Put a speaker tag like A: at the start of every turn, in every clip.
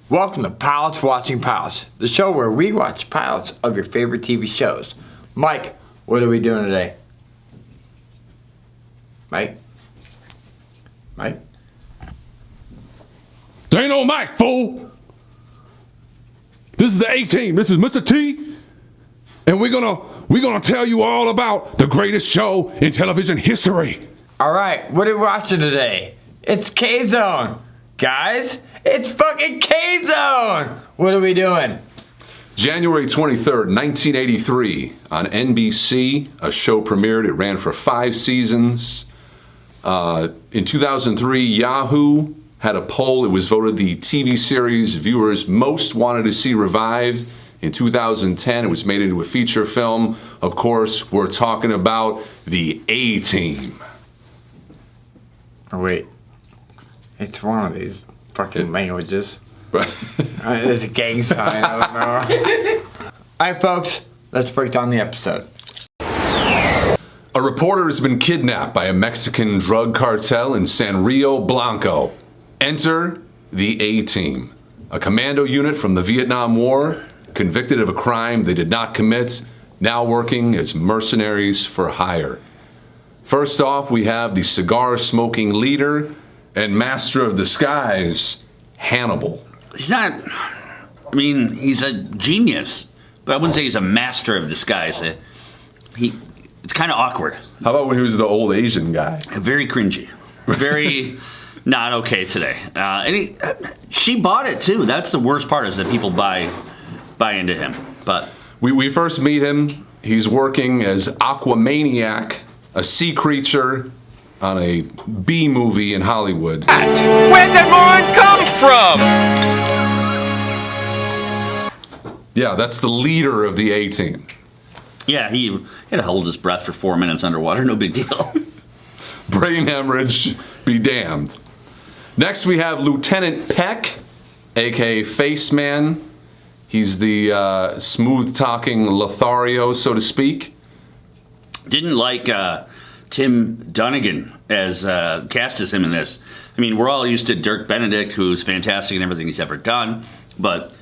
A: Welcome to Pilots Watching Pilots, the show where we watch pilots of your favorite TV shows. Mike, what are we doing today? Mike? Mike?
B: There ain't no Mike, fool! This is the A-Team. This is Mr. T. And we're gonna tell you all about the greatest show in television history.
A: Alright, what are we watching today? It's K-Zone. Guys, it's fucking K-Zone! What are we doing?
C: January 23rd, 1983, on NBC, a show premiered. It ran for 5 seasons. In 2003, Yahoo had a poll. It was voted the TV series viewers most wanted to see revived. In 2010, it was made into a feature film. Of course, we're talking about the A-Team.
A: Oh, wait. It's one of these fucking languages.
C: Right.
A: There's a gang sign. I don't know. Alright, folks, let's break down the episode.
C: A reporter has been kidnapped by a Mexican drug cartel in San Rio Blanco. Enter the A-Team, a commando unit from the Vietnam War, convicted of a crime they did not commit, now working as mercenaries for hire. First off, we have the cigar-smoking leader and master of disguise, Hannibal.
D: He's not, I mean, he's a genius, but I wouldn't say he's a master of disguise. It's kind of awkward.
C: How about when he was the old Asian guy?
D: Very cringy. Very not okay today. She bought it too. That's the worst part, is that people buy into him. But
C: We first meet him. He's working as Aquamaniac, a sea creature on a B movie in Hollywood.
E: Where'd that moron come from?
C: Yeah, that's the leader of the A-Team.
D: yeah, he had to hold his breath for 4 minutes underwater. No big deal.
C: Brain hemorrhage, be damned. Next we have Lieutenant Peck, aka Face Man. He's the smooth-talking Lothario, so to speak.
D: Didn't like Tim Dunnigan as cast as him in this. I mean, we're all used to Dirk Benedict, who's fantastic in everything he's ever done, but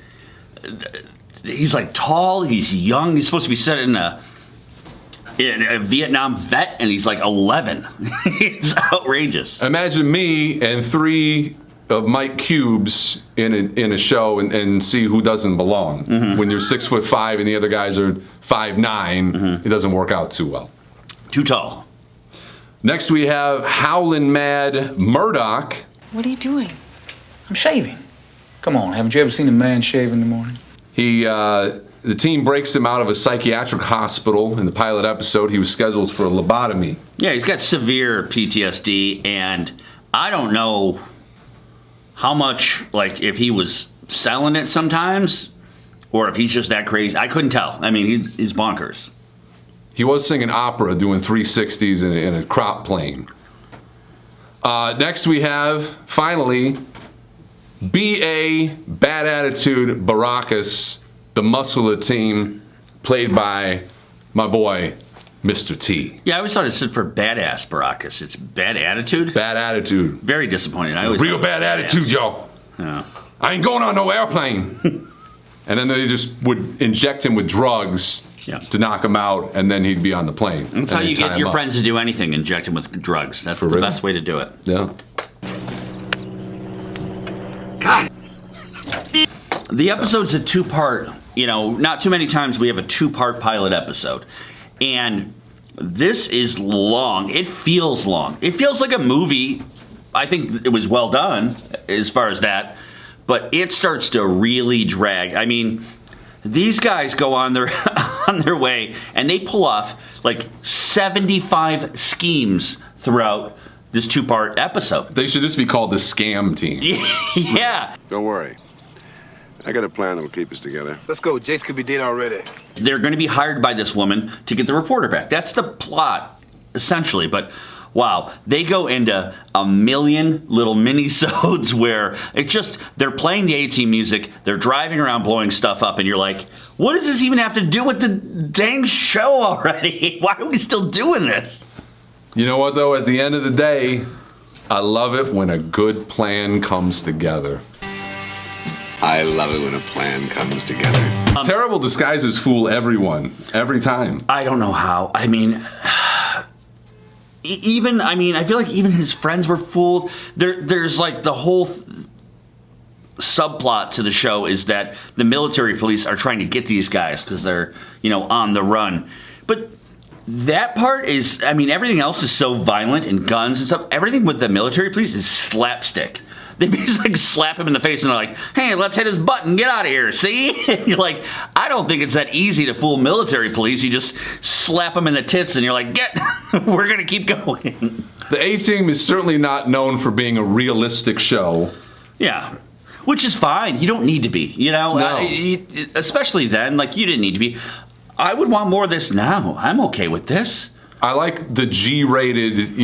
D: he's like tall, he's young, he's supposed to be set in a Vietnam vet, and he's like 11. It's outrageous.
C: Imagine me and 3 of Mike Cubes in a show and see who doesn't belong. Mm-hmm. When you're 6'5" and the other guys are 5'9", mm-hmm. It doesn't work out too well.
D: Too tall.
C: Next we have Howlin' Mad Murdoch.
F: What are you doing?
G: I'm shaving. Come on, haven't you ever seen a man shave in the morning?
C: The team breaks him out of a psychiatric hospital. In the pilot episode, he was scheduled for a lobotomy.
D: Yeah, he's got severe PTSD, and I don't know how much, like, if he was selling it sometimes, or if he's just that crazy. I couldn't tell. I mean, he's bonkers.
C: He was singing opera, doing 360s in a crop plane. Next we have, finally, B.A. Bad Attitude Baracus, the muscle of the team, played by my boy, Mr. T.
D: Yeah, I always thought it stood for badass Baracus. It's bad attitude?
C: Bad attitude.
D: Very disappointing.
C: Real bad attitude, y'all.
D: Yeah.
C: I ain't going on no airplane. And then they just would inject him with drugs to knock him out, and then he'd be on the plane.
D: That's how you get your friends to do anything, inject him with drugs. That's the best way to do it.
C: Yeah.
E: God.
D: The episode's a 2-part, not too many times we have a 2-part pilot episode. And this is long. It feels long. It feels like a movie. I think it was well done as far as that. But it starts to really drag. I mean, these guys go on their on their way, and they pull off like 75 schemes throughout this 2-part episode.
C: They should just be called the Scam Team.
D: Yeah.
H: Don't worry. I got a plan that'll keep us together.
E: Let's go. Jace could be dead already.
D: They're going to be hired by this woman to get the reporter back. That's the plot, essentially. But wow, they go into a million little mini-sodes where it's just, they're playing the A-Team music, they're driving around blowing stuff up, and you're like, what does this even have to do with the dang show already? Why are we still doing this?
C: You know what, though? At the end of the day, I love it when a good plan comes together.
H: I love it when a plan comes together.
C: Terrible disguises fool everyone every time.
D: I don't know how. I mean, I feel like even his friends were fooled. There's like the whole subplot to the show is that the military police are trying to get these guys because they're, on the run. But that part is, everything else is so violent and guns and stuff. Everything with the military police is slapstick. They basically slap him in the face and they're like, hey, let's hit his butt and get out of here, see? You're like, I don't think it's that easy to fool military police. You just slap them in the tits and you're like, we're going to keep going.
C: The A-Team is certainly not known for being a realistic show.
D: Yeah, which is fine. You don't need to be,
C: No.
D: Especially then, like, you didn't need to be. I would want more of this now. I'm okay with this.
C: I like the G-rated,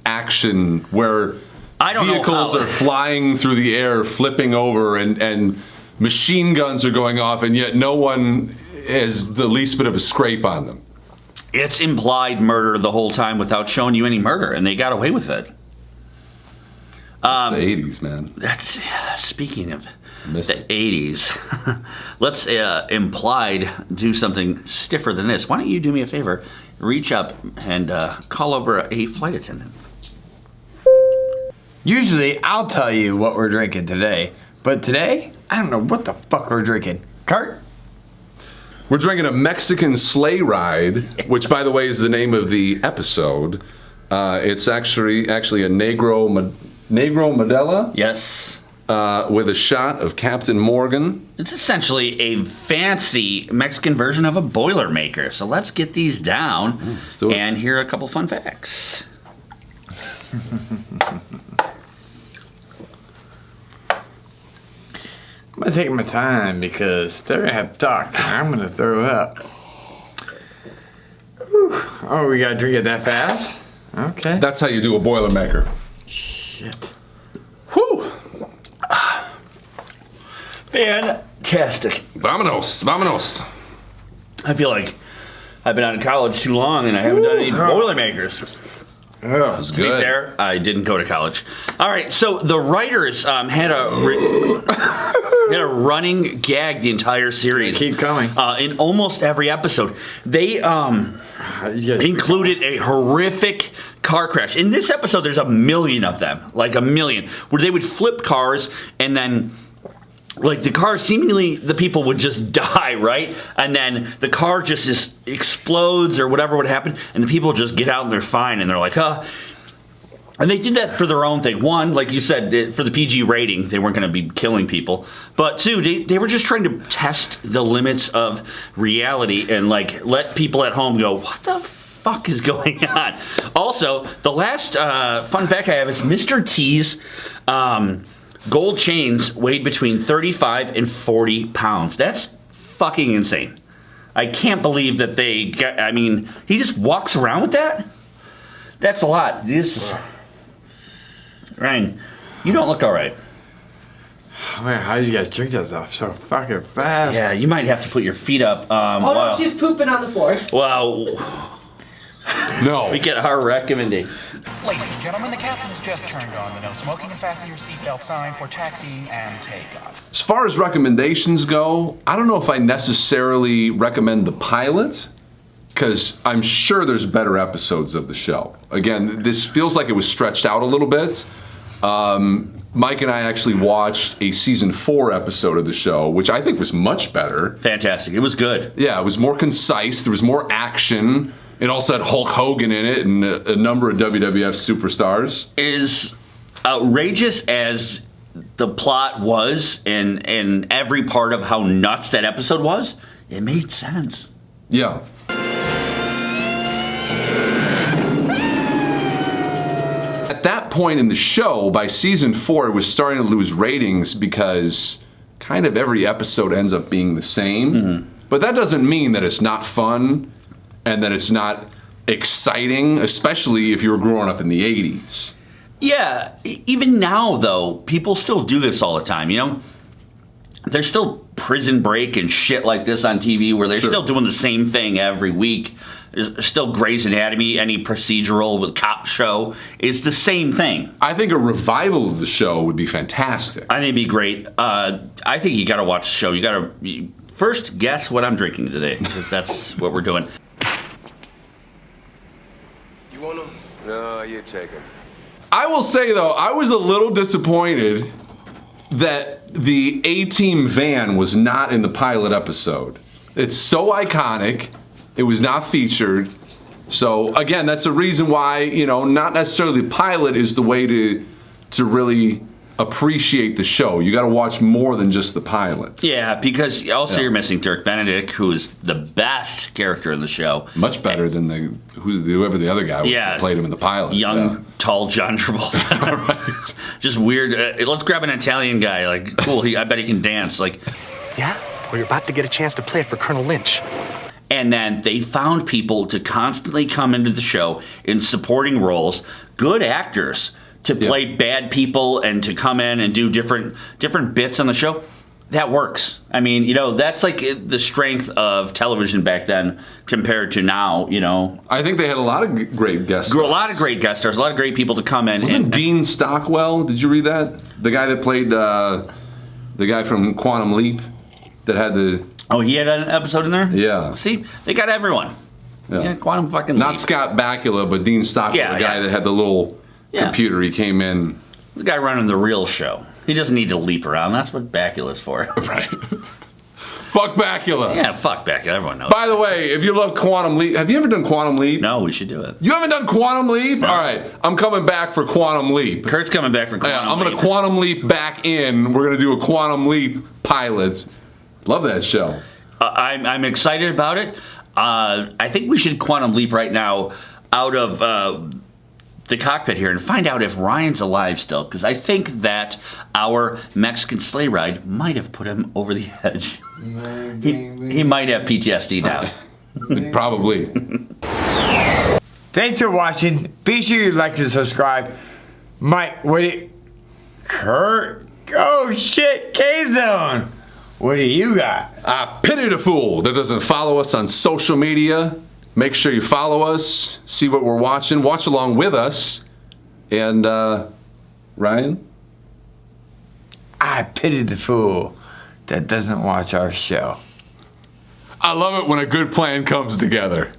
C: action where vehicles are flying through the air, flipping over, and machine guns are going off, and yet no one has the least bit of a scrape on them.
D: It's implied murder the whole time without showing you any murder, and they got away with it.
C: It's the 80s, man.
D: That's speaking of
C: Miss
D: the
C: it.
D: 80s. Let's implied do something stiffer than this. Why don't you do me a favor? Reach up and call over a flight attendant.
A: Usually, I'll tell you what we're drinking today. But today, I don't know what the fuck we're drinking. Kurt?
C: We're drinking a Mexican sleigh ride, which, by the way, is the name of the episode. It's actually a Negro Modelo.
D: Yes.
C: With a shot of Captain Morgan.
D: It's essentially a fancy Mexican version of a Boilermaker. So let's get these down
C: Let's do it.
D: and hear a couple fun facts.
A: I'm gonna take my time because they're gonna have to talk. I'm gonna throw up. Whew. Oh, we gotta drink it that fast? Okay.
C: That's how you do a Boilermaker.
A: Shit.
C: Whew!
D: Fantastic.
C: Vámonos, vámonos.
D: I feel like I've been out of college too long and I haven't done any Boilermakers.
A: Oh,
C: It's
D: To be
C: good.
D: fair, I didn't go to college. All right, so the writers had a running gag the entire series.
A: keep coming.
D: In almost every episode, they
A: You guys-
D: included a horrific car crash. In this episode, there's a million of them, like a million, where they would flip cars and then. Like the car, seemingly the people would just die, right? And then the car just explodes or whatever would happen, and the people just get out and they're fine, and they're like, huh. And they did that for their own thing. One, like you said, for the PG rating, they weren't going to be killing people. But two, they were just trying to test the limits of reality and like let people at home go, what the fuck is going on? Also, the last fun fact I have is Mr. T's gold chains weighed between 35 and 40 pounds. That's fucking insane. I can't believe that they got, he just walks around with that? That's a lot. This is... Ryan, you don't look all right.
A: Man, how did you guys drink that stuff so fucking fast?
D: Yeah, you might have to put your feet up.
F: Oh no, she's pooping on the floor.
D: Well,
C: No.
D: we get our recommendation.
I: Ladies and gentlemen, the captain has just turned on the no smoking and fasten your seatbelt sign for taxiing and takeoff.
C: As far as recommendations go, I don't know if I necessarily recommend the pilot, because I'm sure there's better episodes of the show. Again, this feels like it was stretched out a little bit. Mike and I actually watched a season 4 episode of the show, which I think was much better.
D: Fantastic. It was good.
C: Yeah, it was more concise. There was more action. It also had Hulk Hogan in it and a number of WWF superstars.
D: As outrageous as the plot was and every part of how nuts that episode was, it made sense.
C: Yeah. At that point in the show, by season 4, it was starting to lose ratings because kind of every episode ends up being the same.
D: Mm-hmm.
C: But that doesn't mean that it's not fun and that it's not exciting, especially if you were growing up in the 80s.
D: Yeah, even now, though, people still do this all the time, you know? There's still Prison Break and shit like this on TV where they're
C: Sure.
D: still doing the same thing every week. still Grey's Anatomy, any procedural with cop show is the same thing.
C: I think a revival of the show would be fantastic.
D: I think it'd be great. I think you got to watch the show. You got to first guess what I'm drinking today, because that's what we're doing.
E: You want them?
H: No, you take him.
C: I will say, though, I was a little disappointed that the A-Team van was not in the pilot episode. It's so iconic. It was not featured. So, again, that's a reason why, not necessarily the pilot is the way to really appreciate the show. You got to watch more than just the pilot.
D: Yeah, because also you're missing Dirk Benedict, who's the best character in the show.
C: Much better than whoever the other guy was that played him in the pilot.
D: Young, tall John Travolta. Right. Just weird. Let's grab an Italian guy. Like, cool. I bet he can dance. Like,
I: Yeah? Well, you're about to get a chance to play it for Colonel Lynch.
D: and then they found people to constantly come into the show in supporting roles, good actors to play bad people and to come in and do different bits on the show. That works. I mean, that's like the strength of television back then compared to now,
C: I think they had a lot of great guest stars.
D: A lot of great guest stars, a lot of great people to come in.
C: Wasn't Dean Stockwell, did you read that? The guy that played the guy from Quantum Leap that had the...
D: Oh, he had an episode in there?
C: Yeah.
D: See, they got everyone. Yeah, Quantum fucking
C: Not
D: Leap.
C: Scott Bakula, but Dean Stockwell, the guy that had the little computer. He came in.
D: The guy running the real show. He doesn't need to leap around. That's what Bakula's for.
C: Right. Fuck Bakula.
D: Yeah, fuck Bakula. Everyone knows.
C: By the way, if you love Quantum Leap, have you ever done Quantum Leap?
D: No, we should do it.
C: You haven't done Quantum Leap?
D: No.
C: All right, I'm coming back for Quantum Leap.
D: Kurt's coming back for Quantum Leap.
C: I'm going to Quantum Leap back in. We're going to do a Quantum Leap pilots. Love that show.
D: I'm excited about it. I think we should Quantum Leap right now out of the cockpit here and find out if Ryan's alive still, because I think that our Mexican sleigh ride might have put him over the edge. He might have PTSD now.
C: Probably.
A: Thanks for watching. Be sure you like and subscribe. Mike, Kurt? Oh shit, K-Zone. What do you got?
C: I pity the fool that doesn't follow us on social media. Make sure you follow us, see what we're watching, watch along with us. And, Ryan?
A: I pity the fool that doesn't watch our show.
C: I love it when a good plan comes together.